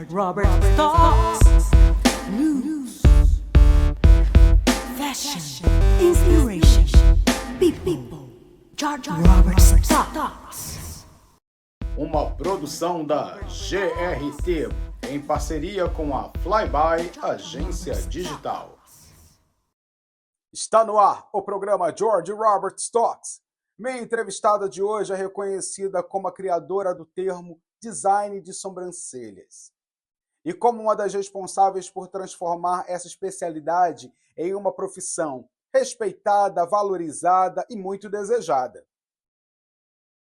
Robert Stocks. News, fashion, inspiration, people. Robert Stocks. Uma produção da GRT em parceria com a Flyby Agência Digital. Está no ar o programa George Robert Stocks. Minha entrevistada de hoje é reconhecida como a criadora do termo design de sobrancelhas e como uma das responsáveis por transformar essa especialidade em uma profissão respeitada, valorizada e muito desejada.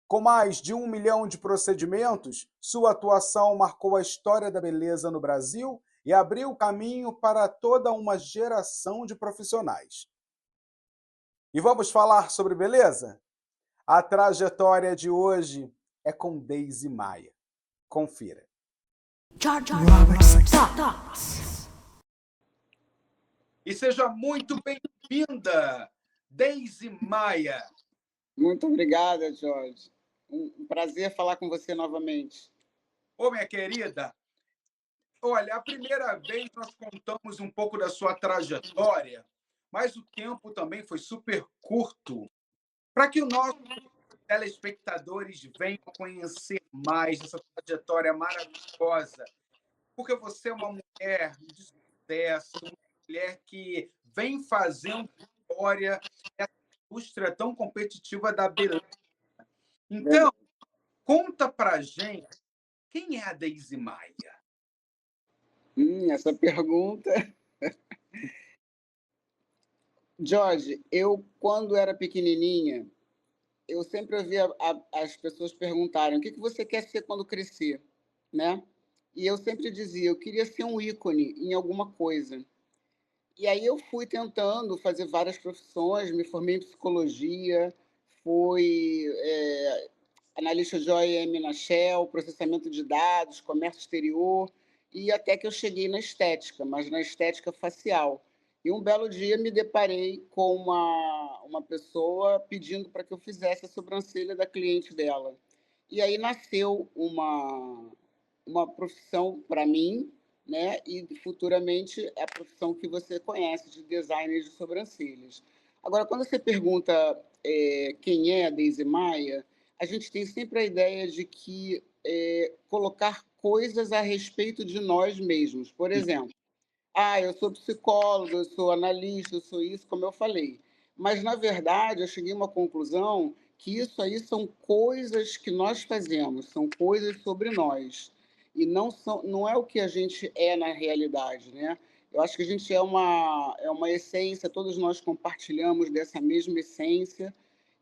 Com mais de 1 milhão de procedimentos, sua atuação marcou a história da beleza no Brasil e abriu caminho para toda uma geração de profissionais. E vamos falar sobre beleza? A trajetória de hoje é com Deise Maia. Confira. Robert Stocks. E seja muito bem-vinda, Deise Maia. Muito obrigada, Jorge. Um prazer falar com você novamente. Ô, minha querida, olha, a primeira vez nós contamos um pouco da sua trajetória, mas o tempo também foi super curto para que os nossos telespectadores venham conhecer mais essa trajetória maravilhosa, porque você é uma mulher de sucesso, uma mulher que vem fazendo história nessa indústria tão competitiva da beleza. Então, conta pra gente, quem é a Deise Maia? Essa pergunta... Jorge, eu, quando era pequenininha, eu sempre ouvia as pessoas perguntarem o que você quer ser quando crescer, né? E eu sempre dizia, eu queria ser um ícone em alguma coisa. E aí eu fui tentando fazer várias profissões, me formei em psicologia, fui analista de OEM na Shell, processamento de dados, comércio exterior, e até que eu cheguei na estética, mas na estética facial. E um belo dia me deparei com uma pessoa pedindo para que eu fizesse a sobrancelha da cliente dela. E aí nasceu uma profissão para mim, né? E futuramente é a profissão que você conhece de designer de sobrancelhas. Agora, quando você pergunta quem é a Deise Maia, a gente tem sempre a ideia de que colocar coisas a respeito de nós mesmos. Por exemplo, eu sou psicólogo, eu sou analista, eu sou isso, como eu falei. Mas, na verdade, eu cheguei a uma conclusão que isso aí são coisas que nós fazemos, são coisas sobre nós. E não é o que a gente é na realidade, né? Eu acho que a gente é uma essência, todos nós compartilhamos dessa mesma essência.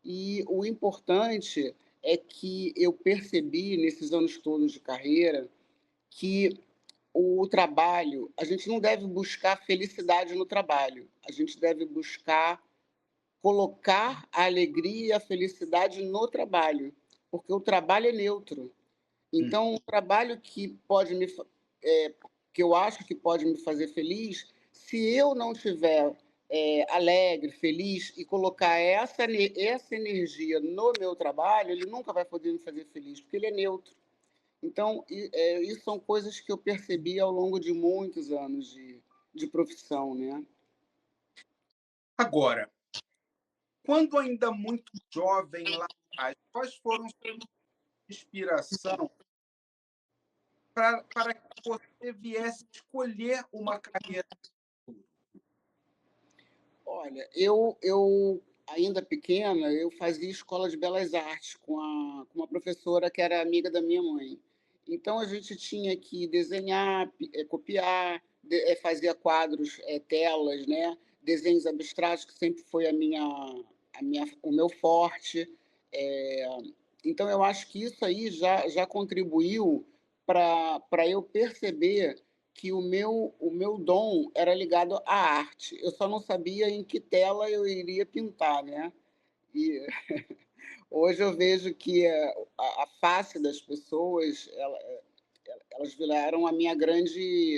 E o importante é que eu percebi, nesses anos todos de carreira, que o trabalho, a gente não deve buscar felicidade no trabalho, a gente deve buscar colocar a alegria e a felicidade no trabalho, porque o trabalho é neutro. Então, o trabalho que eu acho que pode me fazer feliz, se eu não estiver alegre, feliz e colocar essa energia no meu trabalho, ele nunca vai poder me fazer feliz, porque ele é neutro. Então, isso são coisas que eu percebi ao longo de muitos anos de profissão, né? Agora, quando ainda muito jovem lá atrás, quais foram suas inspiração para que você viesse escolher uma carreira? Olha, eu ainda pequena, eu fazia escola de belas artes com uma professora que era amiga da minha mãe. Então, a gente tinha que desenhar, copiar, fazia quadros, telas, né? Desenhos abstratos, que sempre foi o meu forte. É, então, eu acho que isso aí já contribuiu para eu perceber que o meu dom era ligado à arte. Eu só não sabia em que tela eu iria pintar, né? E hoje eu vejo que a face das pessoas, elas viraram a minha grande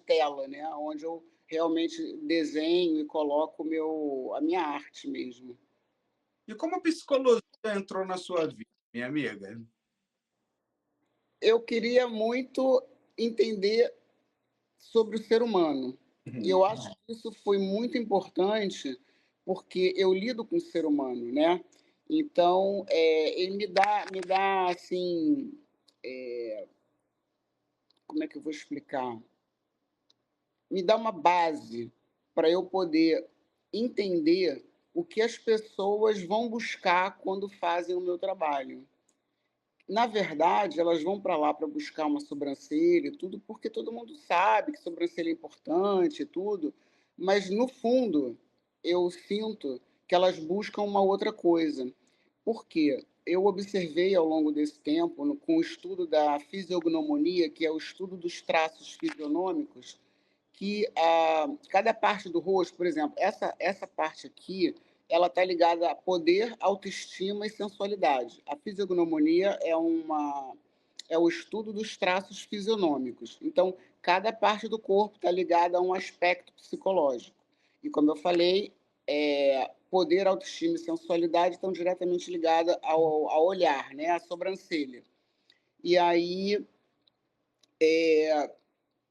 tela, né? Onde eu realmente desenho e coloco a minha arte mesmo. E como a psicologia entrou na sua vida, minha amiga? Eu queria muito entender sobre o ser humano. E eu Uhum. acho que isso foi muito importante, porque eu lido com o ser humano, né? Então, ele me dá assim, como é que eu vou explicar? Me dá uma base para eu poder entender o que as pessoas vão buscar quando fazem o meu trabalho. Na verdade, elas vão para lá para buscar uma sobrancelha e tudo, porque todo mundo sabe que sobrancelha é importante e tudo, mas no fundo eu sinto que elas buscam uma outra coisa. Por quê? Eu observei ao longo desse tempo, com o estudo da fisiognomonia, que é o estudo dos traços fisionômicos, que cada parte do rosto, por exemplo, essa parte aqui, ela está ligada a poder, autoestima e sensualidade. A fisiognomonia é o estudo dos traços fisionômicos. Então, cada parte do corpo está ligada a um aspecto psicológico. E, como eu falei, poder, autoestima e sensualidade estão diretamente ligadas ao olhar, né, à sobrancelha. E aí,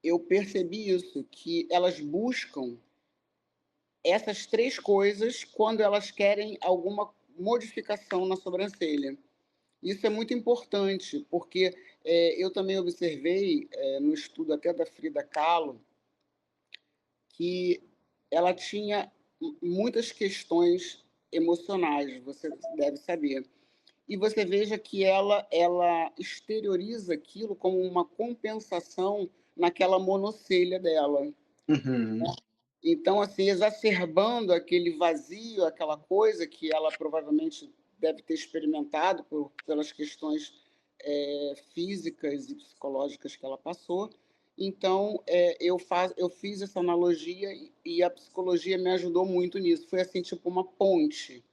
eu percebi isso, que elas buscam essas três coisas quando elas querem alguma modificação na sobrancelha. Isso é muito importante, porque eu também observei, no estudo até da Frida Kahlo, que ela tinha muitas questões emocionais, você deve saber. E você veja que ela exterioriza aquilo como uma compensação naquela monocelha dela. Uhum. Então, assim, exacerbando aquele vazio, aquela coisa que ela provavelmente deve ter experimentado pelas questões físicas e psicológicas que ela passou. Então, eu fiz essa analogia e a psicologia me ajudou muito nisso. Foi assim, tipo uma ponte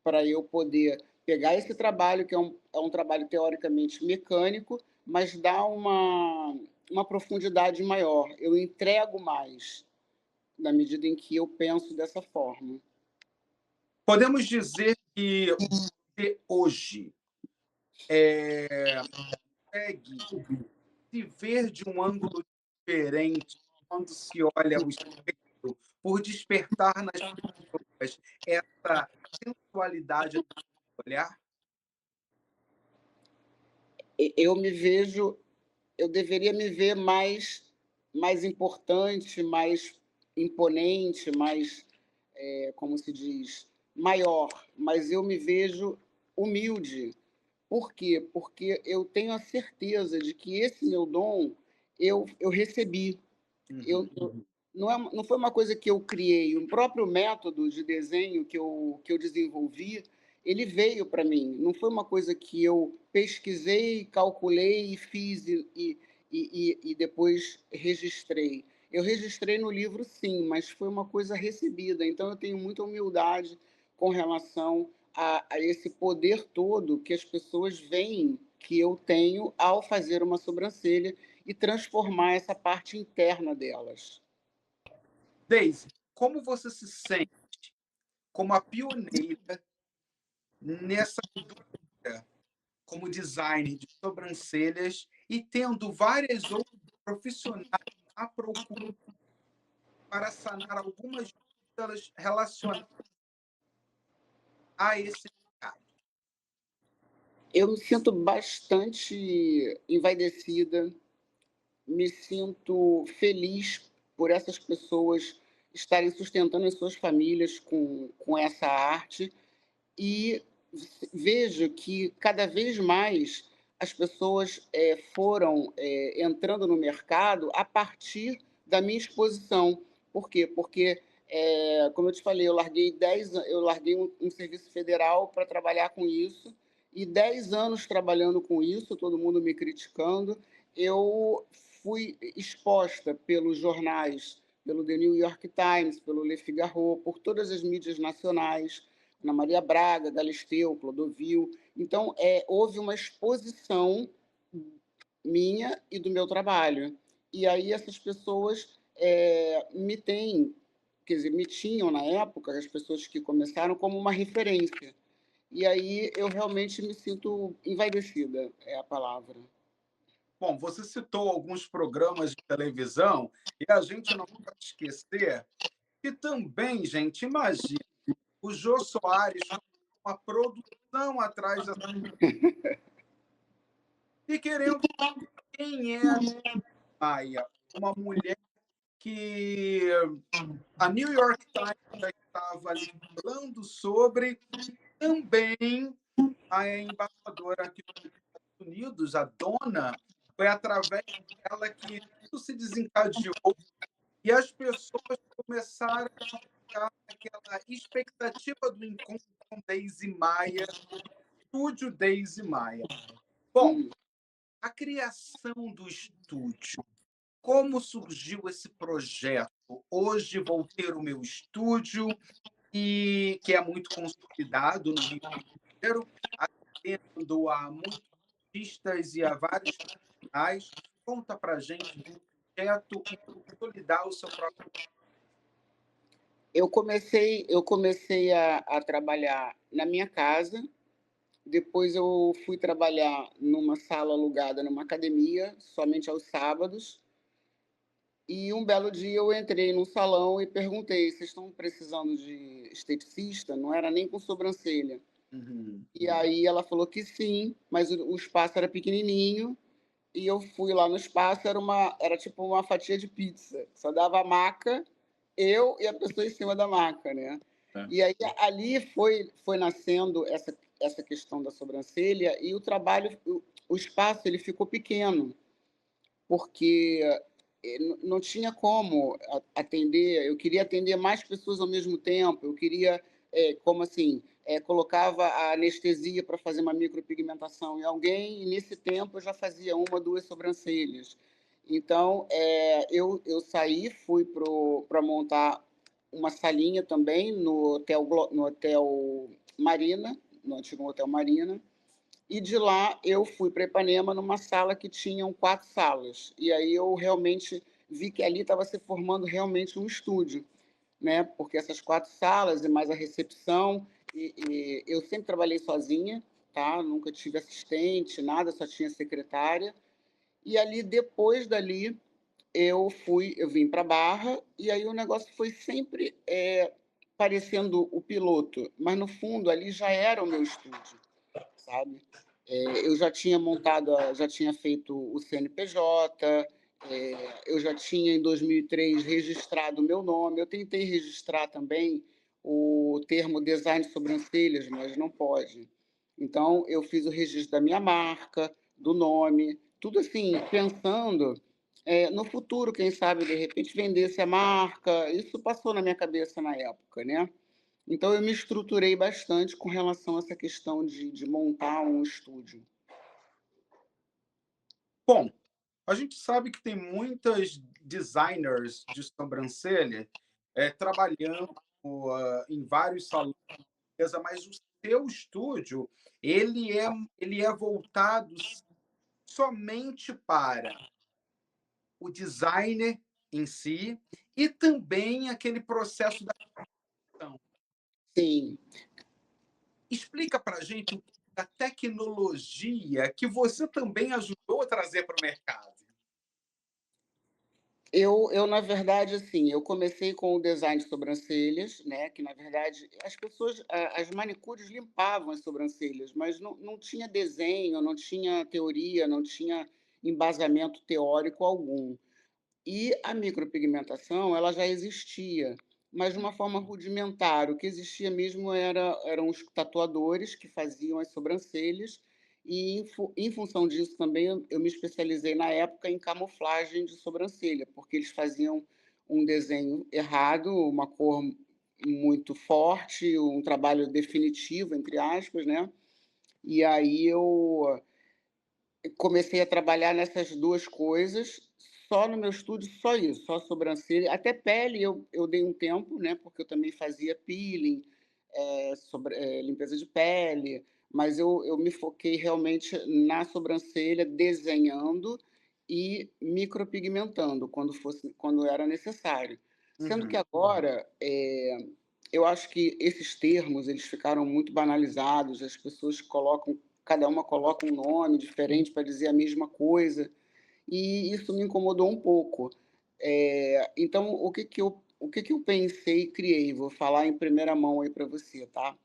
para eu poder pegar esse trabalho, que é um trabalho teoricamente mecânico, mas dar uma profundidade maior. Eu entrego mais na medida em que eu penso dessa forma. Podemos dizer que você hoje consegue se ver de um ângulo diferente quando se olha o espelho, por despertar nas pessoas essa sensualidade do olhar? Eu me vejo, eu deveria me ver mais importante, mais imponente, mais, como se diz, maior, mas eu me vejo humilde. Por quê? Porque eu tenho a certeza de que esse meu dom eu recebi. Uhum. Eu não foi uma coisa que eu criei, o próprio método de desenho que eu desenvolvi, ele veio para mim, não foi uma coisa que eu pesquisei, calculei e fiz e depois registrei. Eu registrei no livro sim, mas foi uma coisa recebida, então eu tenho muita humildade com relação a esse poder todo que as pessoas veem que eu tenho ao fazer uma sobrancelha e transformar essa parte interna delas. Daisy, como você se sente como a pioneira nessa indústria, como designer de sobrancelhas e tendo várias outras profissionais à procura para sanar algumas dúvidas relacionadas a esse mercado? Eu me sinto bastante envaidecida, me sinto feliz por essas pessoas estarem sustentando as suas famílias com essa arte e vejo que cada vez mais as pessoas foram entrando no mercado a partir da minha exposição. Por quê? Porque, como eu te falei, eu larguei um serviço federal para trabalhar com isso, e 10 anos trabalhando com isso, todo mundo me criticando, eu fui exposta pelos jornais, pelo The New York Times, pelo Le Figaro, por todas as mídias nacionais, Ana Maria Braga, Galisteu, Clodovil. Então, houve uma exposição minha e do meu trabalho. E aí essas pessoas me têm, quer dizer, me tinham na época, as pessoas que começaram, como uma referência. E aí eu realmente me sinto envaidecida, é a palavra. Bom, você citou alguns programas de televisão e a gente não pode esquecer que também, gente, imagina, o Jô Soares com uma produção atrás da... E querendo quem é a Maia? Uma mulher que a New York Times já estava ali falando sobre, também a embaixadora aqui dos Estados Unidos, a dona, foi através dela que tudo se desencadeou e as pessoas começaram a ficar naquela expectativa do encontro com Daisy Maia, estúdio Daisy Maia. Bom, a criação do estúdio, como surgiu esse projeto? Hoje vou ter o meu estúdio, e que é muito consolidado no Rio de Janeiro, atendendo a muitos artistas e a vários profissionais. Conta para a gente do projeto e consolidar o seu próprio... Eu comecei a trabalhar na minha casa, depois eu fui trabalhar numa sala alugada numa academia, somente aos sábados, e um belo dia eu entrei num salão e perguntei: vocês estão precisando de esteticista? Não era nem com sobrancelha. Uhum. E aí ela falou que sim, mas o espaço era pequenininho, e eu fui lá no espaço, era tipo uma fatia de pizza, só dava a maca, eu e a pessoa em cima da maca, né? É. E aí ali foi nascendo essa questão da sobrancelha, e o trabalho, o espaço ele ficou pequeno, porque não tinha como atender. Eu queria atender mais pessoas ao mesmo tempo. Eu queria, como assim, colocava a anestesia para fazer uma micropigmentação em alguém, e nesse tempo eu já fazia uma, duas sobrancelhas. Então, eu saí, fui para montar uma salinha também no hotel Marina, no antigo Hotel Marina, e de lá eu fui para Ipanema numa sala que tinham 4 salas. E aí eu realmente vi que ali estava se formando realmente um estúdio, né? Porque essas 4 salas e mais a recepção, e eu sempre trabalhei sozinha, tá? Nunca tive assistente, nada, só tinha secretária. E ali, depois dali, eu vim para Barra, e aí o negócio foi sempre parecendo o piloto, mas no fundo ali já era o meu estúdio, sabe? Eu já tinha montado, já tinha feito o CNPJ, eu já tinha, em 2003, registrado o meu nome. Eu tentei registrar também o termo design de sobrancelhas, mas não pode. Então, eu fiz o registro da minha marca, do nome, tudo assim, pensando no futuro, quem sabe, de repente, vendesse a marca. Isso passou na minha cabeça na época, né? Então, eu me estruturei bastante com relação a essa questão de montar um estúdio. Bom, a gente sabe que tem muitas designers de sobrancelha trabalhando em vários salões, mas o seu estúdio ele é voltado somente para o designer em si e também aquele processo da criação. Sim, Explica para a gente um pouco da tecnologia que você também ajudou a trazer para o mercado. na verdade, assim, eu comecei com o design de sobrancelhas, né? Que, na verdade, as pessoas, as manicures limpavam as sobrancelhas, mas não tinha desenho, não tinha teoria, não tinha embasamento teórico algum. E a micropigmentação, ela já existia, mas de uma forma rudimentar. O que existia mesmo eram os tatuadores que faziam as sobrancelhas, e em função disso também eu me especializei na época em camuflagem de sobrancelha, porque eles faziam um desenho errado, uma cor muito forte, um trabalho definitivo, entre aspas, né? E aí eu comecei a trabalhar nessas 2 coisas, só no meu estúdio, só isso, só sobrancelha. Até pele eu dei um tempo, né, porque eu também fazia peeling, limpeza de pele, mas eu me foquei realmente na sobrancelha, desenhando e micropigmentando quando era necessário. Sendo que Uhum. agora, eu acho que esses termos eles ficaram muito banalizados, as pessoas colocam, cada uma coloca um nome diferente para dizer a mesma coisa. e isso me incomodou um pouco. Então, o que que eu pensei e criei? Vou falar em primeira mão aí para você, tá?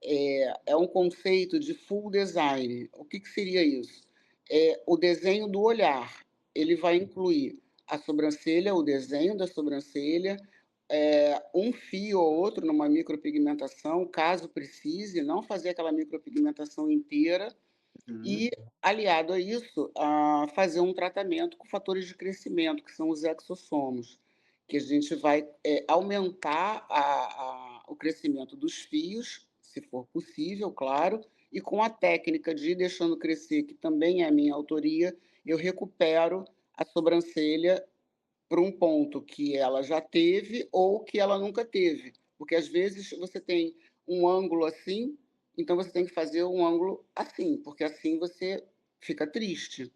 É um conceito de full design. O que que seria isso? É o desenho do olhar. Ele vai incluir a sobrancelha, o desenho da sobrancelha, um fio ou outro numa micropigmentação, caso precise, não fazer aquela micropigmentação inteira, Uhum. e, aliado a isso, fazer um tratamento com fatores de crescimento, que são os exossomos, que a gente vai aumentar o crescimento dos fios, se for possível, claro, e com a técnica de ir deixando crescer, que também é a minha autoria, eu recupero a sobrancelha para um ponto que ela já teve ou que ela nunca teve. Porque às vezes você tem um ângulo assim, então você tem que fazer um ângulo assim, porque assim você fica triste.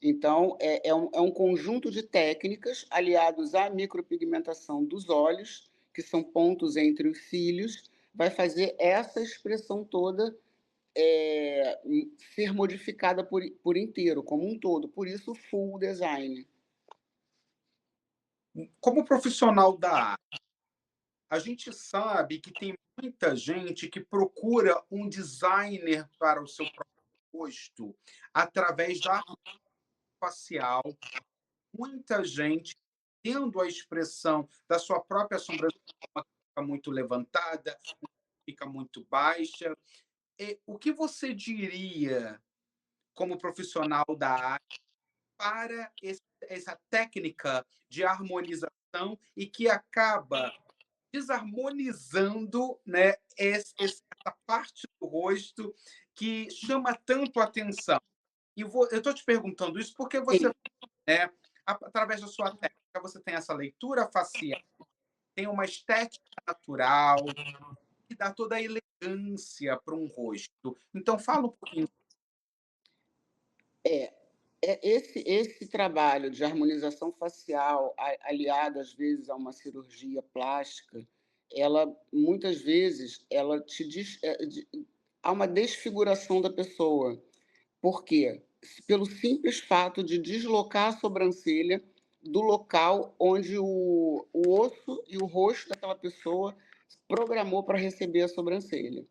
Então, é um conjunto de técnicas aliados à micropigmentação dos olhos, que são pontos entre os cílios, vai fazer essa expressão toda ser modificada por inteiro, como um todo. Por isso, full design. Como profissional da área, a gente sabe que tem muita gente que procura um designer para o seu próprio rosto através da arte facial. Muita gente tendo a expressão da sua própria sobrancelha, uma que fica muito levantada, fica muito baixa. O que você diria, como profissional da área, para essa técnica de harmonização e que acaba desarmonizando, né, essa parte do rosto que chama tanto a atenção? E eu estou te perguntando isso porque você, Sim. né, através da sua técnica, você tem essa leitura facial, tem uma estética natural, que dá toda a elegância para um rosto. Então, fala um pouquinho. É, esse trabalho de harmonização facial, aliado às vezes a uma cirurgia plástica, ela muitas vezes ela há uma desfiguração da pessoa. Por quê? Pelo simples fato de deslocar a sobrancelha do local onde o osso e o rosto daquela pessoa programou para receber a sobrancelha.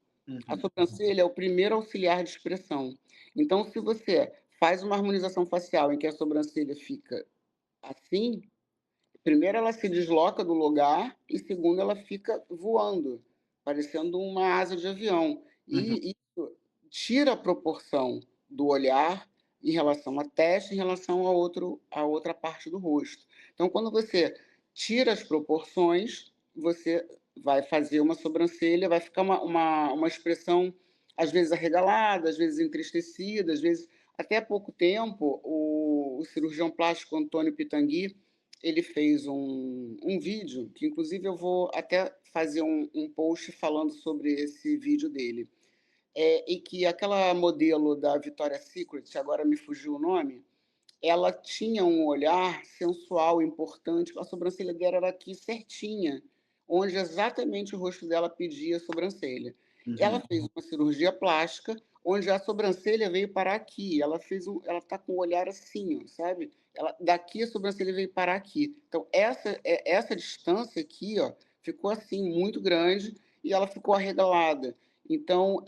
A Uhum. sobrancelha é o primeiro auxiliar de expressão. Então, se você faz uma harmonização facial em que a sobrancelha fica assim, primeiro ela se desloca do lugar e segundo ela fica voando, parecendo uma asa de avião. Uhum. E isso tira a proporção do olhar em relação à testa, em relação a outra parte do rosto. Então, quando você tira as proporções, você vai fazer uma sobrancelha, vai ficar uma expressão, às vezes arregalada, às vezes entristecida, às vezes... Até há pouco tempo, o cirurgião plástico Antônio Pitangui, ele fez um vídeo, que inclusive eu vou até fazer um post falando sobre esse vídeo dele, e que aquela modelo da Victoria's Secret, agora me fugiu o nome, ela tinha um olhar sensual, importante, a sobrancelha dela era aqui certinha, onde exatamente o rosto dela pedia a sobrancelha. Ela Uhum. fez uma cirurgia plástica, onde a sobrancelha veio parar aqui. Ela está com o olhar assim, ó, sabe? Daqui a sobrancelha veio parar aqui. Então, essa distância aqui, ó, ficou assim, muito grande, e ela ficou arregalada. Então,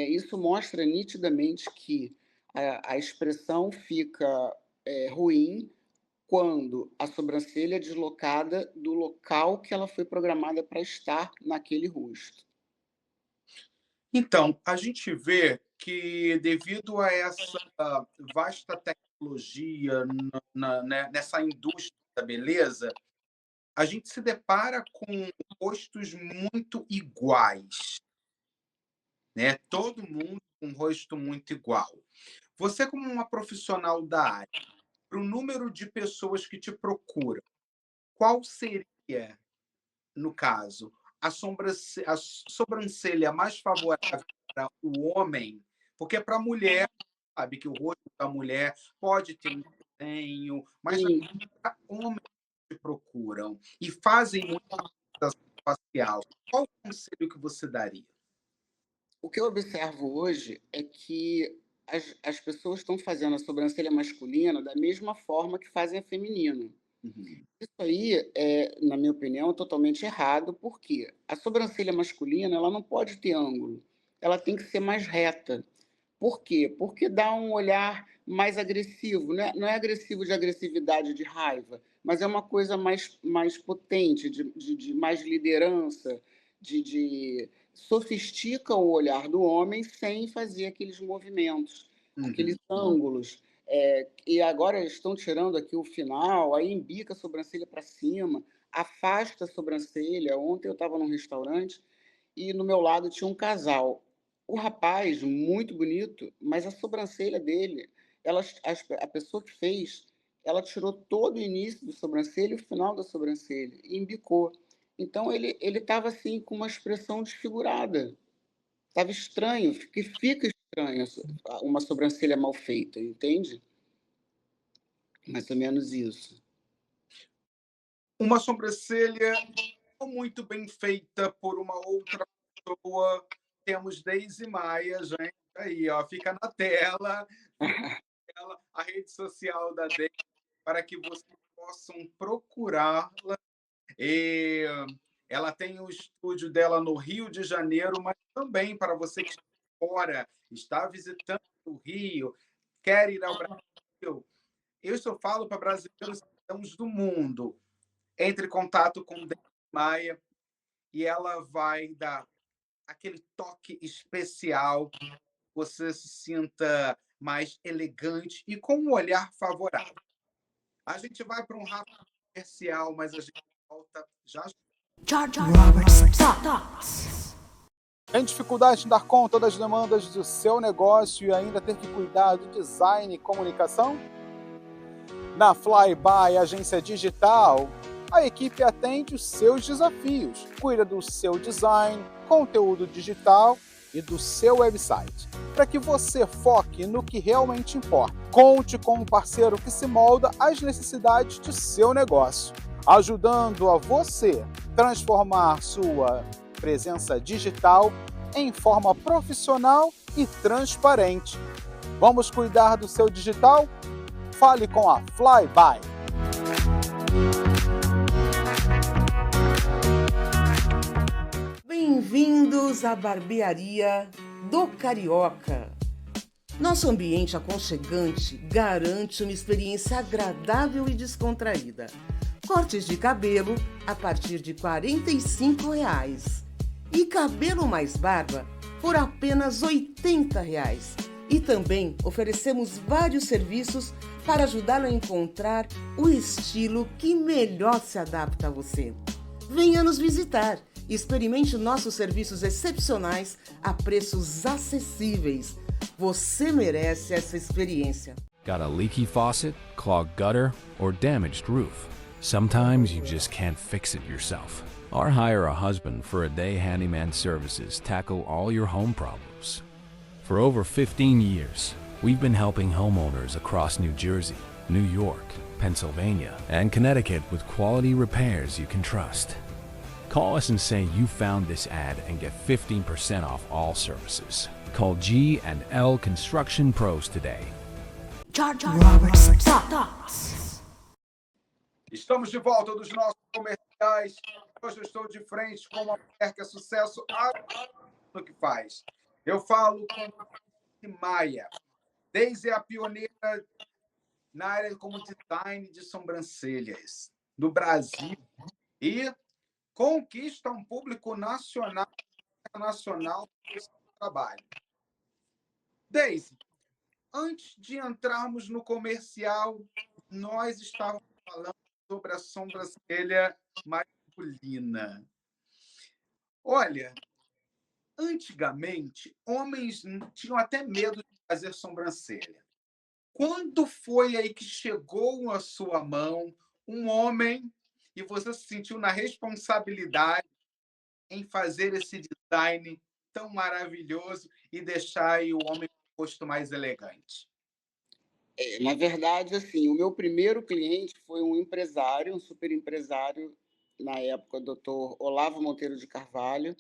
isso mostra nitidamente que a expressão fica ruim quando a sobrancelha é deslocada do local que ela foi programada para estar naquele rosto. Então, a gente vê que, devido a essa vasta tecnologia né, nessa indústria da beleza, a gente se depara com rostos muito iguais, né? Todo mundo com um rosto muito igual. Você, como uma profissional da área, para o número de pessoas que te procuram, qual seria, no caso, a sobrancelha mais favorável para o homem? Porque para a mulher, sabe que o rosto da mulher pode ter um desenho, mas Sim. para homens que procuram e fazem muita harmonização facial, qual o conselho que você daria? O que eu observo hoje é que as pessoas estão fazendo a sobrancelha masculina da mesma forma que fazem a feminina. Uhum. Isso aí na minha opinião, totalmente errado, porque a sobrancelha masculina, ela não pode ter ângulo, ela tem que ser mais reta. Por quê? Porque dá um olhar mais agressivo, não é agressivo de agressividade, de raiva, mas é uma coisa mais potente, de mais liderança, sofistica o olhar do homem sem fazer aqueles movimentos, aqueles Uhum. ângulos. E agora eles estão tirando aqui o final, aí embica a sobrancelha para cima, afasta a sobrancelha. Ontem eu estava num restaurante e no meu lado tinha um casal. O rapaz, muito bonito, mas a sobrancelha dele, a pessoa que fez, ela tirou todo o início da sobrancelha e o final da sobrancelha e embicou. Então ele estava assim com uma expressão desfigurada. Estava estranho, que fica estranho uma sobrancelha mal feita, entende? Mais ou menos isso. Uma sobrancelha não muito bem feita por uma outra pessoa. Temos Daisy Maia, gente, aí, ó, fica na tela, a rede social da Daisy, para que vocês possam procurá-la. E ela tem o estúdio dela no Rio de Janeiro, mas também para você que está fora, está visitando o Rio, quer ir ao Brasil. Eu só falo para brasileiros cidadãos do mundo. Entre em contato com Daisy Maia e ela vai dar aquele toque especial, você se sinta mais elegante e com um olhar favorável. A gente vai para um rápido comercial, mas a gente volta já. George Robert Stocks. Tem dificuldade em dar conta das demandas do seu negócio e ainda ter que cuidar do design e comunicação? Na Flyby Agência Digital, a equipe atende os seus desafios, cuida do seu design, conteúdo digital e do seu website, para que você foque no que realmente importa. Conte com um parceiro que se molda às necessidades do seu negócio, ajudando a você transformar sua presença digital em forma profissional e transparente. Vamos cuidar do seu digital? Fale com a Flyby. Bem-vindos à barbearia do Carioca. Nosso ambiente aconchegante garante uma experiência agradável e descontraída. Cortes de cabelo a partir de R$ 45 e cabelo mais barba por apenas R$ 80. E também oferecemos vários serviços para ajudá-lo a encontrar o estilo que melhor se adapta a você. Venha nos visitar e experimente nossos serviços excepcionais a preços acessíveis. Você merece essa experiência. Got a leaky faucet, clogged gutter, or damaged roof? Sometimes you just can't fix it yourself. Or hire a husband for a day handyman services tackle all your home problems. For over 15 years, we've been helping homeowners across New Jersey, New York, Pennsylvania, and Connecticut with quality repairs you can trust. Call us and say you found this ad and get 15% off all services. Call G&L Construction Pros today. George Robert Stocks. Estamos de volta dos nossos comerciais. Hoje eu estou de frente com uma mulher que é sucesso no que faz. Eu falo com Daisy Maia. Daisy é a pioneira na área como design de sobrancelhas no Brasil e conquista um público nacional e internacional com seu trabalho. Daisy, antes de entrarmos no comercial, nós estávamos falando sobre a sobrancelha masculina. Olha, antigamente, homens tinham até medo de fazer sobrancelha. Quando foi aí que chegou a sua mão um homem e você se sentiu na responsabilidade em fazer esse design tão maravilhoso e deixar aí o homem com o rosto mais elegante? Na verdade, assim, o meu primeiro cliente foi um empresário, um super empresário, na época, o doutor Olavo Monteiro de Carvalho,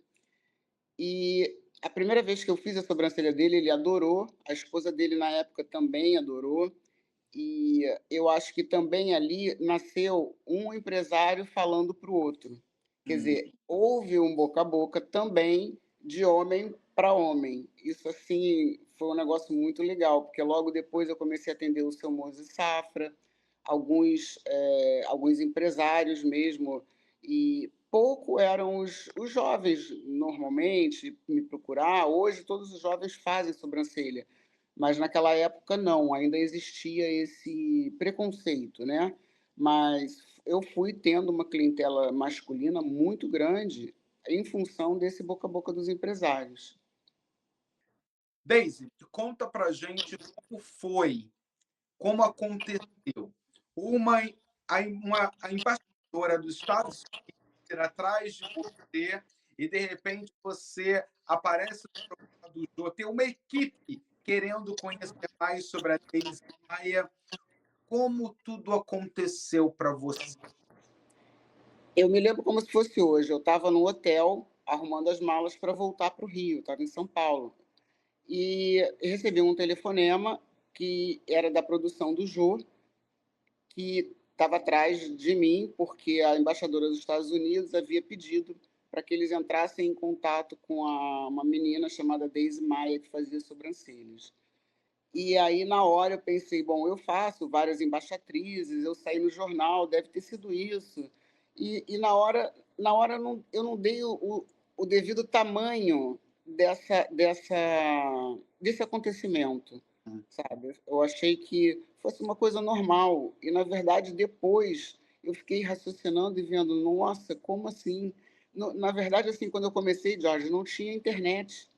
e A primeira vez que eu fiz a sobrancelha dele, ele adorou, a esposa dele na época também adorou, e eu acho que também ali nasceu um empresário falando para o outro. Quer dizer, houve um boca a boca também de homem para homem. Isso, assim, foi um negócio muito legal, porque logo depois eu comecei a atender o seu Mose Safra, alguns empresários mesmo, e pouco eram os jovens, normalmente, me procurar. Hoje todos os jovens fazem sobrancelha, mas naquela época não, ainda existia esse preconceito, né? Mas eu fui tendo uma clientela masculina muito grande em função desse boca a boca dos empresários. Daisy, conta pra gente como foi, como aconteceu. Uma, a embaixadora dos Estados Unidos ir atrás de você e, de repente, você aparece no programa do Jô, tem uma equipe querendo conhecer mais sobre a Daisy Maia. Como tudo aconteceu para você? Eu me lembro como se fosse hoje. Eu estava no hotel arrumando as malas para voltar para o Rio, estava em São Paulo. E recebi um telefonema que era da produção do Jô, que estava atrás de mim, porque a embaixadora dos Estados Unidos havia pedido para que eles entrassem em contato com uma menina chamada Daisy Maia, que fazia sobrancelhas. E aí, na hora, eu pensei, bom, eu faço várias embaixatrizes, eu saí no jornal, deve ter sido isso. E na hora eu não dei o devido tamanho desse acontecimento, sabe? Eu achei que fosse uma coisa normal. E, na verdade, depois eu fiquei raciocinando e vendo, nossa, como assim? Na verdade, assim, quando eu comecei, Jorge, não tinha internet.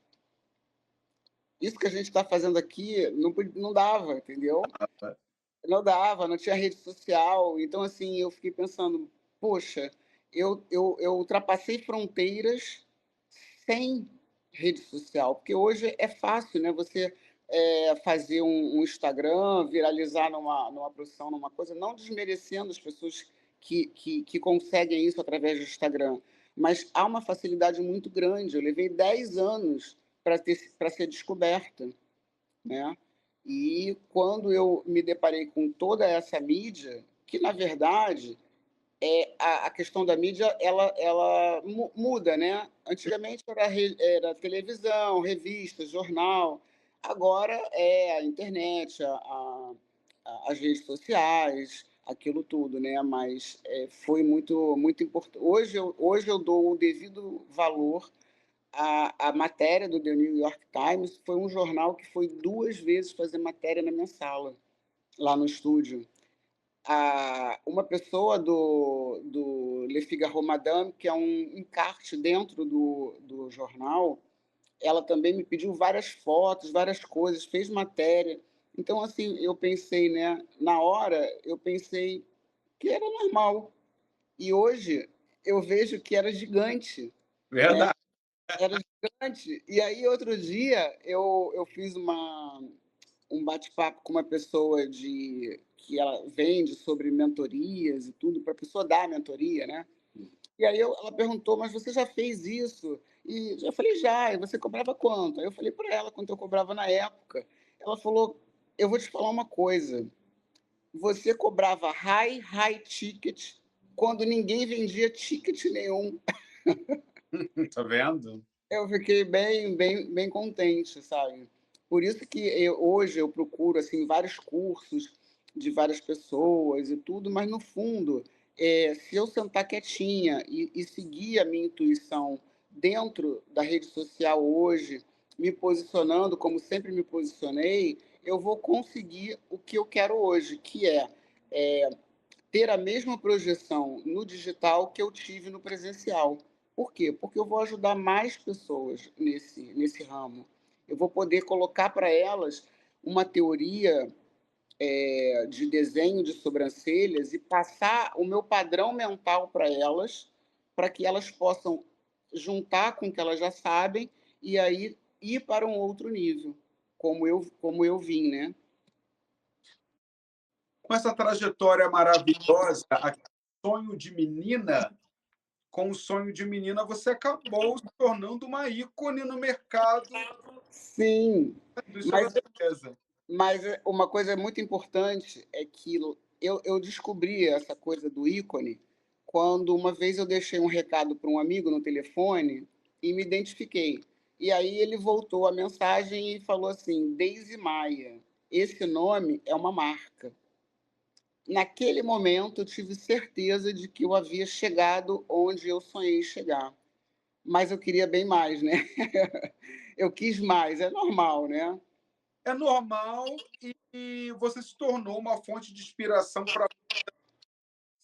Isso que a gente está fazendo aqui não dava, entendeu? Não dava, não tinha rede social. Então, assim, eu fiquei pensando, poxa, eu ultrapassei fronteiras sem rede social, porque hoje é fácil, né? Você fazer um Instagram, viralizar numa profissão, numa coisa, não desmerecendo as pessoas que conseguem isso através do Instagram, mas há uma facilidade muito grande. Eu levei 10 anos para ser descoberta, né? E quando eu me deparei com toda essa mídia, que na verdade a questão da mídia ela muda, né? Antigamente era televisão, revista, jornal, agora é a internet, as redes sociais, aquilo tudo, né? Mas foi muito importante. Hoje eu dou o devido valor. A matéria do The New York Times foi um jornal que foi 2 vezes fazer matéria na minha sala, lá no estúdio. Uma pessoa do Le Figaro Madame, que é um encarte dentro do jornal, ela também me pediu várias fotos, várias coisas, fez matéria. Então, assim, eu pensei, né? Na hora, eu pensei que era normal. E hoje eu vejo que era gigante, né? Verdade. Era gigante. E aí, outro dia, eu fiz um bate-papo com uma pessoa que ela vende sobre mentorias e tudo, para a pessoa dar a mentoria, né? E aí ela perguntou, mas você já fez isso? E eu falei, já. E você cobrava quanto? Aí eu falei para ela quanto eu cobrava na época. Ela falou, eu vou te falar uma coisa. Você cobrava high ticket quando ninguém vendia ticket nenhum. Tá vendo? Eu fiquei bem contente, sabe? Por isso que hoje eu procuro assim vários cursos de várias pessoas e tudo, mas no fundo, se eu sentar quietinha e seguir a minha intuição dentro da rede social hoje, me posicionando como sempre me posicionei, eu vou conseguir o que eu quero hoje, que é ter a mesma projeção no digital que eu tive no presencial. Por quê? Porque eu vou ajudar mais pessoas nesse ramo. Eu vou poder colocar para elas uma teoria de desenho de sobrancelhas e passar o meu padrão mental para elas, para que elas possam juntar com o que elas já sabem e aí ir para um outro nível, como eu vim, né? Com essa trajetória maravilhosa, aquele sonho de menina com o sonho de menina, você acabou se tornando uma ícone no mercado Sim, da indústria mas da beleza. uma coisa muito importante é que eu descobri essa coisa do ícone quando uma vez eu deixei um recado para um amigo no telefone e me identifiquei. E aí ele voltou a mensagem e falou assim: Daisy Maia, esse nome é uma marca. Naquele momento, eu tive certeza de que eu havia chegado onde eu sonhei chegar. Mas eu queria bem mais, né? Eu quis mais, é normal, né? É normal e você se tornou uma fonte de inspiração para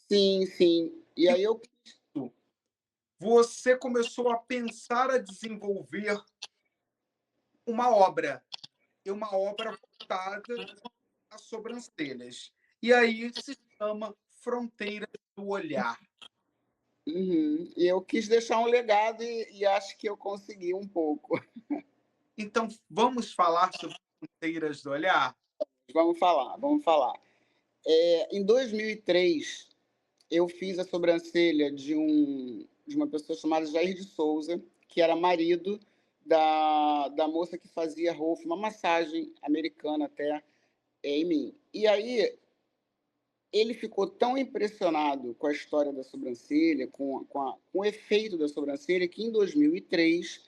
Sim, sim. E aí eu. isso. Você começou a pensar a desenvolver uma obra, e uma obra voltada às sobrancelhas. E aí se chama Fronteiras do Olhar. Uhum. E eu quis deixar um legado e acho que eu consegui um pouco. Então, vamos falar sobre Fronteiras do Olhar? Vamos falar, vamos falar. Em 2003, eu fiz a sobrancelha de uma pessoa chamada Jair de Souza, que era marido da moça que fazia Rolf, uma massagem americana até, em mim. E aí ele ficou tão impressionado com a história da sobrancelha, com o efeito da sobrancelha, que em 2003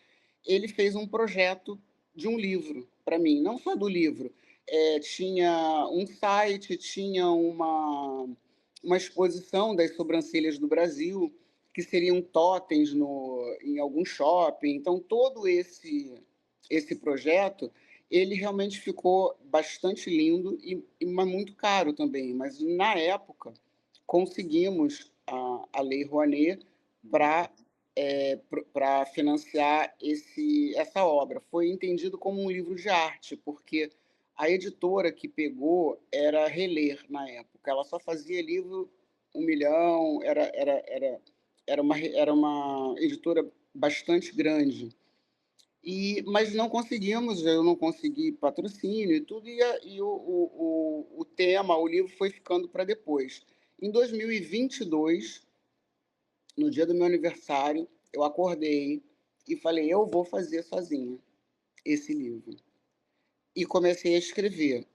ele fez um projeto de um livro para mim, não só do livro. Tinha um site, tinha uma exposição das sobrancelhas do Brasil, que seriam totens em algum shopping. Então, todo esse projeto ele realmente ficou bastante lindo mas muito caro também. Mas, na época, conseguimos a Lei Rouanet para financiar essa obra. Foi entendido como um livro de arte, porque a editora que pegou era Reler, na época. Ela só fazia livro 1 milhão, era uma editora bastante grande. Mas não conseguimos, eu não consegui patrocínio e tudo, e o tema, o livro foi ficando para depois. Em 2022, no dia do meu aniversário, eu acordei e falei: eu vou fazer sozinha esse livro. E comecei a escrever.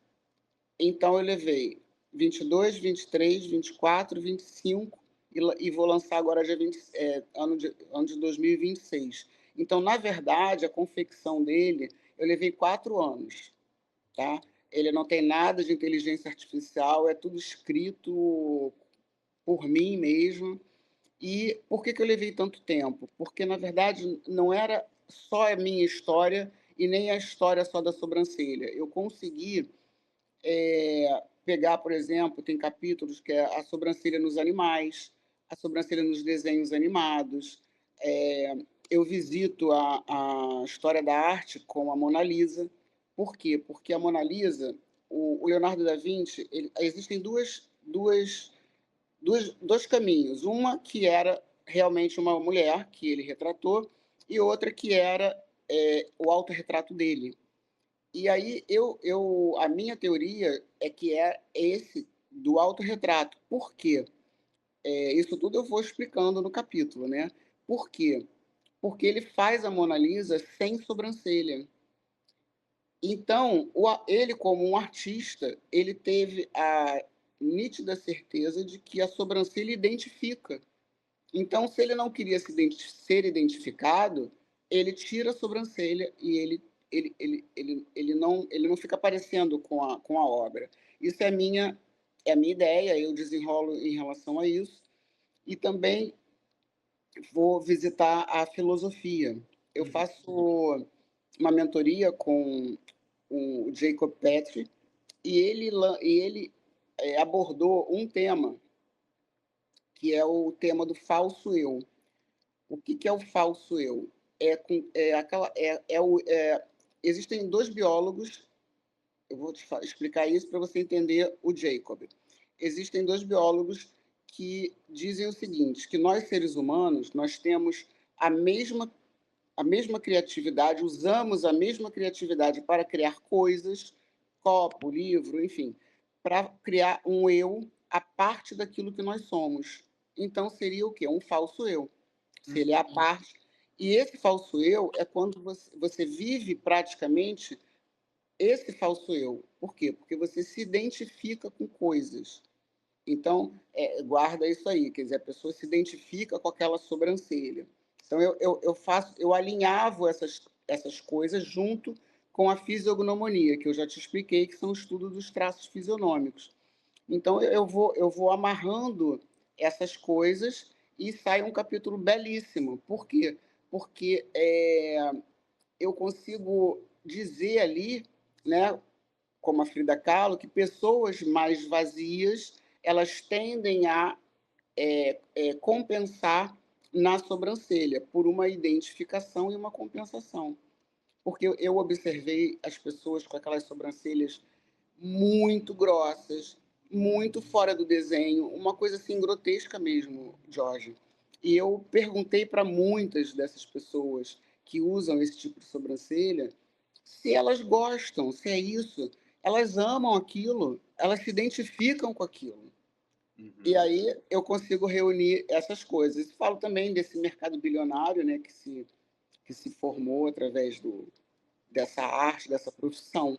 Então, eu levei 22, 23, 24, 25 e vou lançar agora ano de 2026. Então, na verdade, a confecção dele, eu levei 4 anos, tá? Ele não tem nada de inteligência artificial, é tudo escrito por mim mesmo. E por que eu levei tanto tempo? Porque, na verdade, não era só a minha história e nem a história só da sobrancelha. Eu consegui pegar, por exemplo, tem capítulos que é a sobrancelha nos animais, a sobrancelha nos desenhos animados. Eu visito a história da arte com a Mona Lisa. Por quê? Porque a Mona Lisa, o Leonardo da Vinci, existem dois caminhos. Uma que era realmente uma mulher que ele retratou e outra que era o autorretrato dele. E aí a minha teoria é que é esse do autorretrato. Por quê? Isso tudo eu vou explicando no capítulo, né? Por quê? Porque ele faz a Mona Lisa sem sobrancelha. Então, ele como um artista, ele teve a nítida certeza de que a sobrancelha identifica. Então, se ele não queria ser identificado, ele tira a sobrancelha e ele não fica parecendo com a obra. Isso é a minha ideia, eu desenrolo em relação a isso. E também vou visitar a filosofia. Eu faço uma mentoria com o Jacob Petrie e ele abordou um tema que é o tema do falso eu. O que é o falso eu? Existem dois biólogos, eu vou explicar isso para você entender o Jacob. Existem dois biólogos que dizem o seguinte, que nós seres humanos, nós temos a mesma criatividade, usamos a mesma criatividade para criar coisas, copo, livro, enfim, para criar um eu a parte daquilo que nós somos. Então seria o quê? Um falso eu. Se ele é a parte. E esse falso eu é quando você vive praticamente esse falso eu. Por quê? Porque você se identifica com coisas. Então, guarda isso aí, quer dizer, a pessoa se identifica com aquela sobrancelha. Então, eu alinhavo essas coisas junto com a fisiognomonia, que eu já te expliquei, que são o estudo dos traços fisionômicos. Então, eu vou amarrando essas coisas e sai um capítulo belíssimo. Por quê? Porque eu consigo dizer ali, né, como a Frida Kahlo, que pessoas mais vazias elas tendem a compensar na sobrancelha por uma identificação e uma compensação. Porque eu observei as pessoas com aquelas sobrancelhas muito grossas, muito fora do desenho, uma coisa assim grotesca mesmo, Jorge. E eu perguntei para muitas dessas pessoas que usam esse tipo de sobrancelha se elas gostam, se é isso. Elas amam aquilo, elas se identificam com aquilo. E aí eu consigo reunir essas coisas. Falo também desse mercado bilionário, né, que se formou através dessa arte, dessa profissão.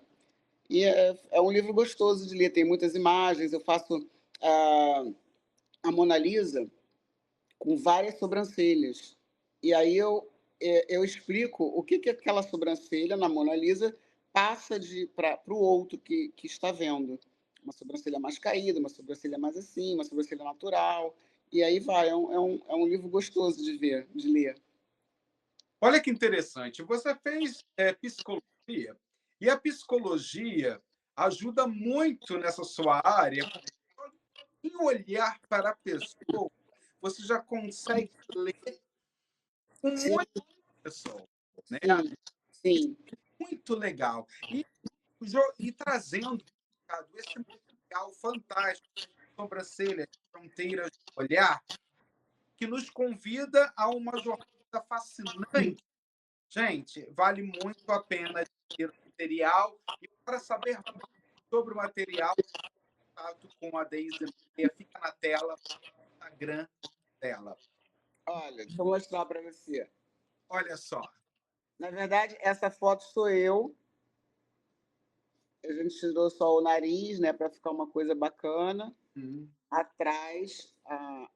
E é um livro gostoso de ler, tem muitas imagens. Eu faço a Mona Lisa com várias sobrancelhas. E aí eu explico o que aquela sobrancelha na Mona Lisa passa para o outro que está vendo. Uma sobrancelha mais caída, uma sobrancelha mais assim, uma sobrancelha natural. E aí vai, é um livro gostoso de ver, de ler. Olha que interessante. Você fez psicologia, e a psicologia ajuda muito nessa sua área. Em olhar para a pessoa, você já consegue ler com Sim, muita pessoa, né? sim, sim. Muito legal. E trazendo esse material fantástico, sobrancelha, fronteiras de olhar, que nos convida a uma jornada fascinante. Gente, vale muito a pena ter o material. E para saber mais sobre o material, contato com a Deise Maia, fica na tela, o Instagram dela. Olha, deixa eu mostrar para você. Olha só. Na verdade, essa foto sou eu. A gente tirou só o nariz, né, para ficar uma coisa bacana. Atrás, a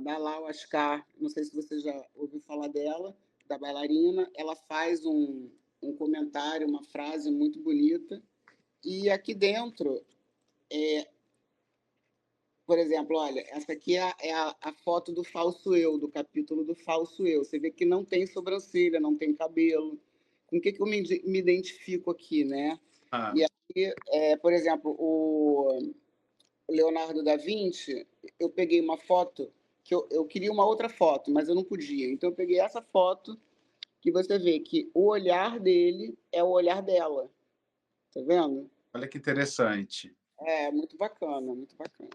Dalal Ascar, não sei se você já ouviu falar dela, da bailarina, ela faz um comentário, uma frase muito bonita. E aqui dentro, por exemplo, olha, essa aqui é a foto do falso eu, do capítulo do falso eu. Você vê que não tem sobrancelha, não tem cabelo. Com o que eu me identifico aqui, né? Ah, E aí, por exemplo, o Leonardo da Vinci, eu peguei uma foto que eu queria uma outra foto, mas eu não podia. Então eu peguei essa foto que você vê que o olhar dele é o olhar dela. Tá vendo? olha que interessante. É muito bacana, muito bacana.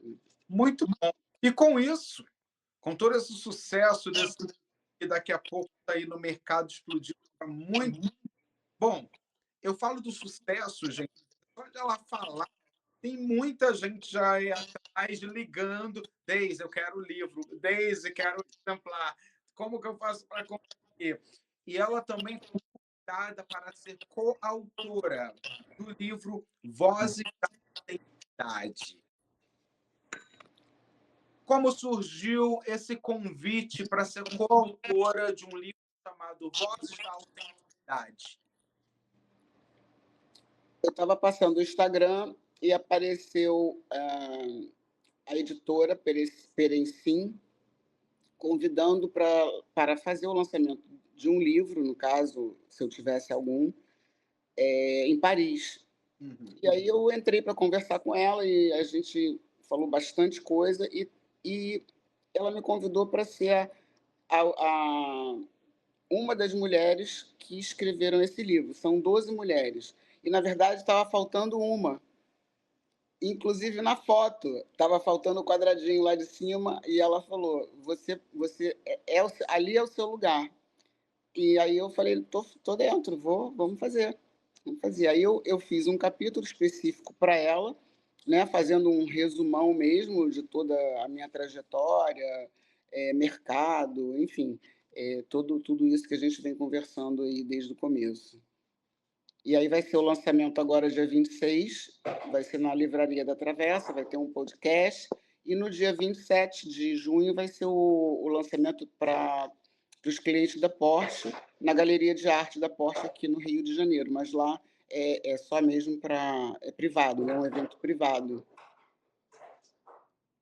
Muito bom. E com isso, com todo esse sucesso desse que daqui a pouco está aí no mercado explodindo, tá muito bom. Eu falo do sucesso, gente. Só de ela falar, tem muita gente já aí atrás ligando. Deise, eu quero o livro. Deise, quero o exemplar. Como que eu faço para conseguir? E ela também foi convidada para ser coautora do livro Vozes da Identidade. Como surgiu esse convite para ser coautora de um livro chamado Vozes da Autenticidade? Eu estava passando o Instagram e apareceu a editora Perencim convidando para fazer o lançamento de um livro, no caso, se eu tivesse algum, em Paris. E aí eu entrei para conversar com ela e a gente falou bastante coisa e ela me convidou para ser uma das mulheres que escreveram esse livro. São 12 mulheres. E, na verdade, estava faltando uma. Inclusive, na foto, estava faltando o quadradinho lá de cima e ela falou, ali é o seu lugar. E aí eu falei, tô dentro, vamos fazer. Vamos fazer. Aí eu fiz um capítulo específico para ela, né, fazendo um resumão mesmo de toda a minha trajetória, mercado, enfim, tudo isso que a gente vem conversando aí desde o começo. E aí vai ser o lançamento agora dia 26, vai ser na Livraria da Travessa, vai ter um podcast, e no dia 27 de junho vai ser o lançamento para os clientes da Porsche, na Galeria de Arte da Porsche aqui no Rio de Janeiro, mas lá é só mesmo para... é privado, é um evento privado.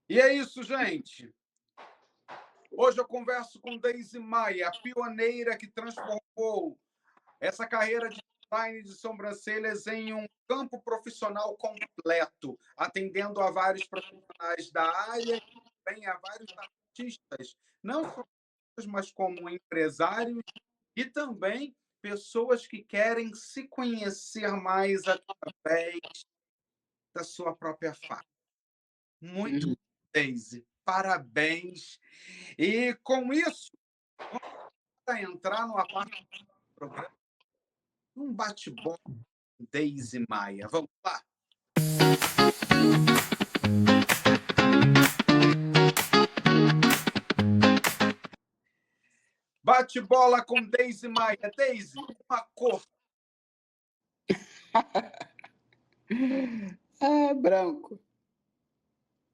E é isso, gente. Hoje eu converso com Deise Maia, a pioneira que transformou essa carreira de design de sobrancelhas em um campo profissional completo, atendendo a vários profissionais da área e também a vários artistas, não só mas como empresários e também pessoas que querem se conhecer mais através da sua própria face. Muito Uhum. bom, Deise. Parabéns. E com isso, vamos entrar numa parte do programa, um bate-bola com Deise Maia. Vamos lá? Bate-bola com Deise Maia. Deise, uma cor. Branco.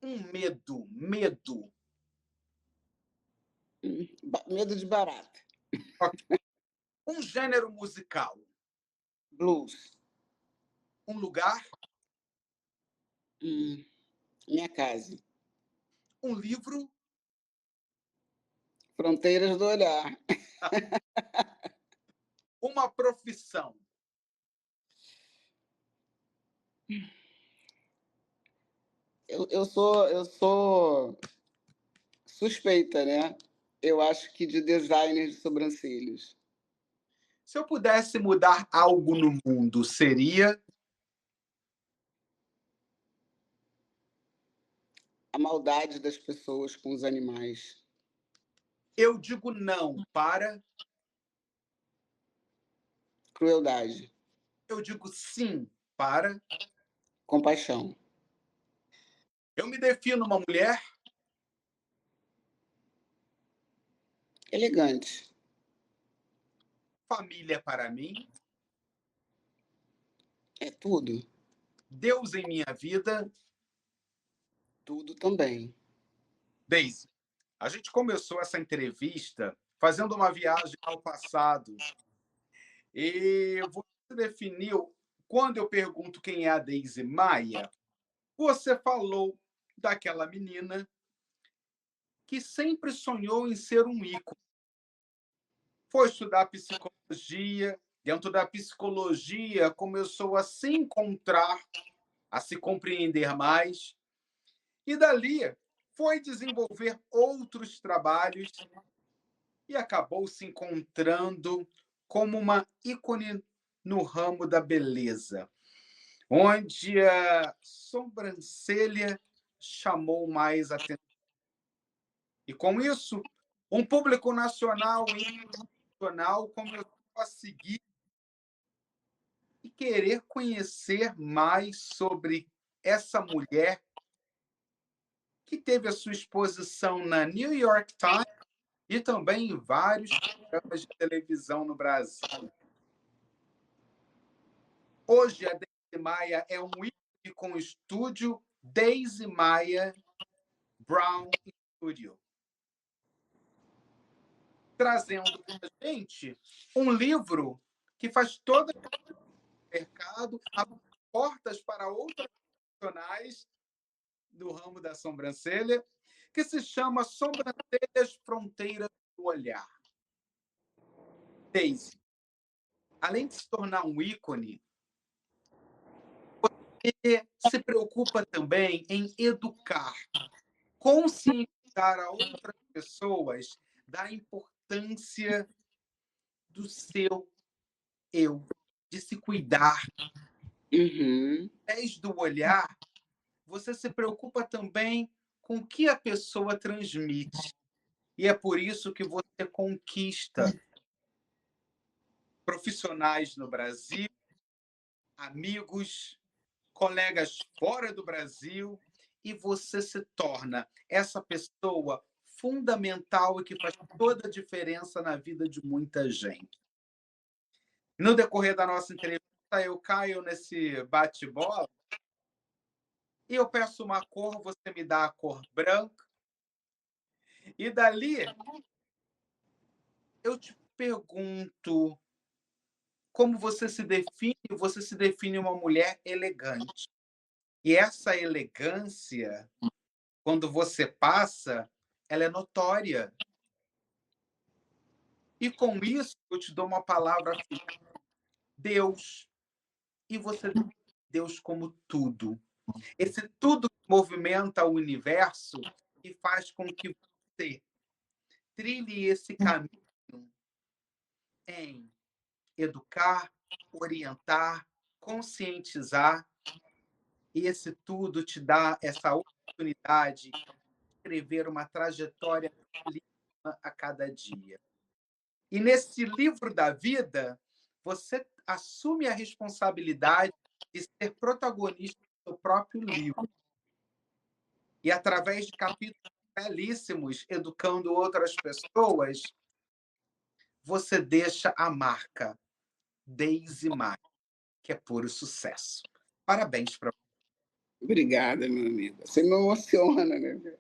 Um medo. Medo de barata. Um gênero musical. Blues. Um lugar. Minha casa. Um livro. Fronteiras do Olhar. Uma profissão. Eu sou suspeita, né? Eu acho que de designer de sobrancelhas. Se eu pudesse mudar algo no mundo, seria A maldade das pessoas com os animais. eu digo não para, Crueldade. eu digo sim para, Compaixão. eu me defino uma mulher, Elegante. família para mim, É tudo. Deus em minha vida. Tudo também. Deise, a gente começou essa entrevista fazendo uma viagem ao passado e você definiu, quando eu pergunto quem é a Deise Maia, você falou daquela menina que sempre sonhou em ser um ícone. Foi estudar psicologia. Dentro da psicologia, começou a se encontrar, a se compreender mais. E dali foi desenvolver outros trabalhos e acabou se encontrando como uma ícone no ramo da beleza, onde a sobrancelha chamou mais atenção. E com isso, um público nacional e internacional começou a seguir e querer conhecer mais sobre essa mulher que teve a sua exposição na New York Times e também em vários programas de televisão no Brasil. Hoje, a Deise Maia é um ícone com o estúdio Deise Maia Brown Studio, trazendo para a gente um livro que faz todo o mercado, abre portas para outros profissionais do ramo da sobrancelha, que se chama Sobrancelhas Fronteiras do Olhar. Deise, além de se tornar um ícone, você se preocupa também em educar, conscientizar a outras pessoas da importância do seu eu, de se cuidar. Uhum. Através do olhar, você se preocupa também com o que a pessoa transmite. E é por isso que você conquista profissionais no Brasil, amigos, colegas fora do Brasil, e você se torna essa pessoa fundamental e que faz toda a diferença na vida de muita gente. No decorrer da nossa entrevista, eu caio nesse bate-bola e eu peço uma cor, você me dá a cor branca, e dali eu te pergunto como você se define uma mulher elegante. E essa elegância, quando você passa, ela é notória. E com isso, eu te dou uma palavra final. Deus. E você vê Deus como tudo. Esse tudo que movimenta o universo e faz com que você trilhe esse caminho em educar, orientar, conscientizar. E esse tudo te dá essa oportunidade de escrever uma trajetória a cada dia. E nesse livro da vida, você assume a responsabilidade de ser protagonista do seu próprio livro. E através de capítulos belíssimos, educando outras pessoas, você deixa a marca Deise Maia, que é puro sucesso. Parabéns para você. Obrigada, meu amigo. Você me emociona, né?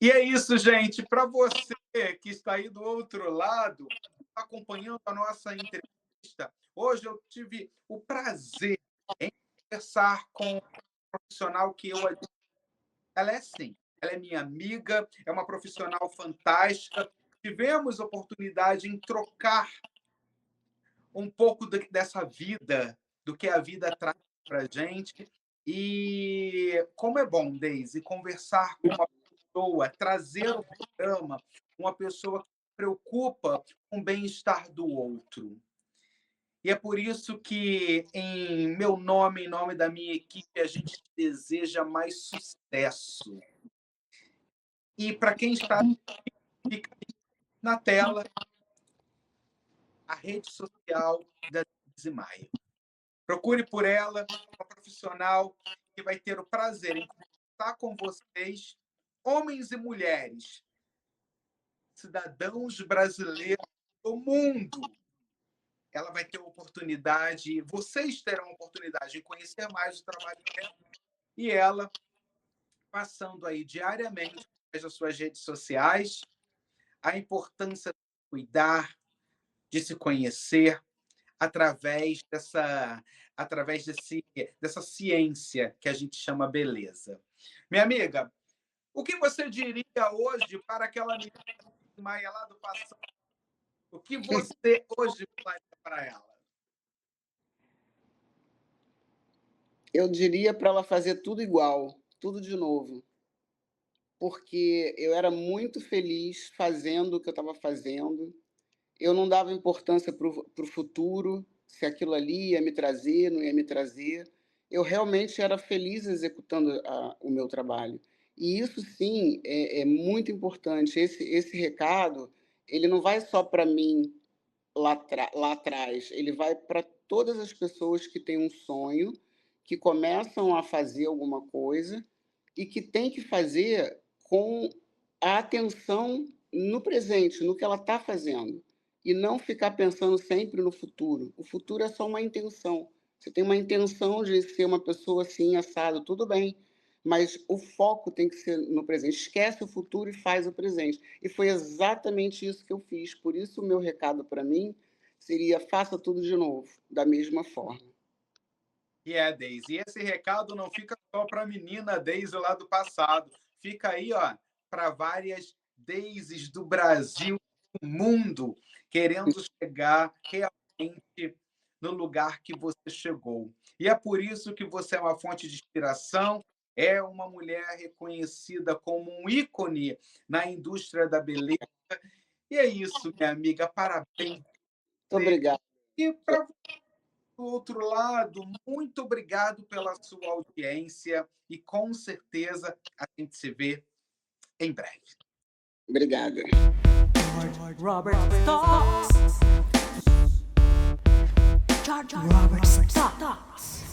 E é isso, gente. Para você que está aí do outro lado, acompanhando a nossa entrevista, hoje eu tive o prazer em conversar com uma profissional que eu admiro. Ela é sim, ela é minha amiga, é uma profissional fantástica. Tivemos oportunidade em trocar um pouco dessa vida, do que a vida traz para a gente. E como é bom, Deise, conversar com uma pessoa, trazer ao programa uma pessoa que se preocupa com o bem-estar do outro. E é por isso que, em meu nome, em nome da minha equipe, a gente deseja mais sucesso. E para quem está fica na tela, a rede social da Deise Maia. Procure por ela, uma profissional que vai ter o prazer em conversar com vocês, homens e mulheres, cidadãos brasileiros do mundo. Ela vai ter a oportunidade, vocês terão a oportunidade de conhecer mais o trabalho dela e ela passando aí diariamente nas suas redes sociais a importância de cuidar, de se conhecer, através dessa ciência que a gente chama beleza. Minha amiga, o que você diria hoje para aquela menina Maia lá do passado? O que você hoje falaria para ela? Eu diria para ela fazer tudo igual, tudo de novo. Porque eu era muito feliz fazendo o que eu estava fazendo. Eu não dava importância para o futuro, se aquilo ali ia me trazer, não ia me trazer. Eu realmente era feliz executando o meu trabalho. E isso, sim, é muito importante. Esse recado, ele não vai só para mim lá atrás, ele vai para todas as pessoas que têm um sonho, que começam a fazer alguma coisa e que têm que fazer com a atenção no presente, no que ela está fazendo. E não ficar pensando sempre no futuro. O futuro é só uma intenção. Você tem uma intenção de ser uma pessoa assim, assado, tudo bem. Mas o foco tem que ser no presente. Esquece o futuro e faz o presente. E foi exatamente isso que eu fiz. Por isso, o meu recado para mim seria: faça tudo de novo, da mesma forma. E Deise, e esse recado não fica só para a menina Deise lá do passado. Fica aí, ó, para várias Deises do Brasil, do mundo, querendo chegar realmente no lugar que você chegou. E é por isso que você é uma fonte de inspiração, é uma mulher reconhecida como um ícone na indústria da beleza. E é isso, minha amiga, parabéns. Muito obrigado. E para do outro lado, muito obrigado pela sua audiência e com certeza a gente se vê em breve. Obrigada. Robert Talks. Robert Talks.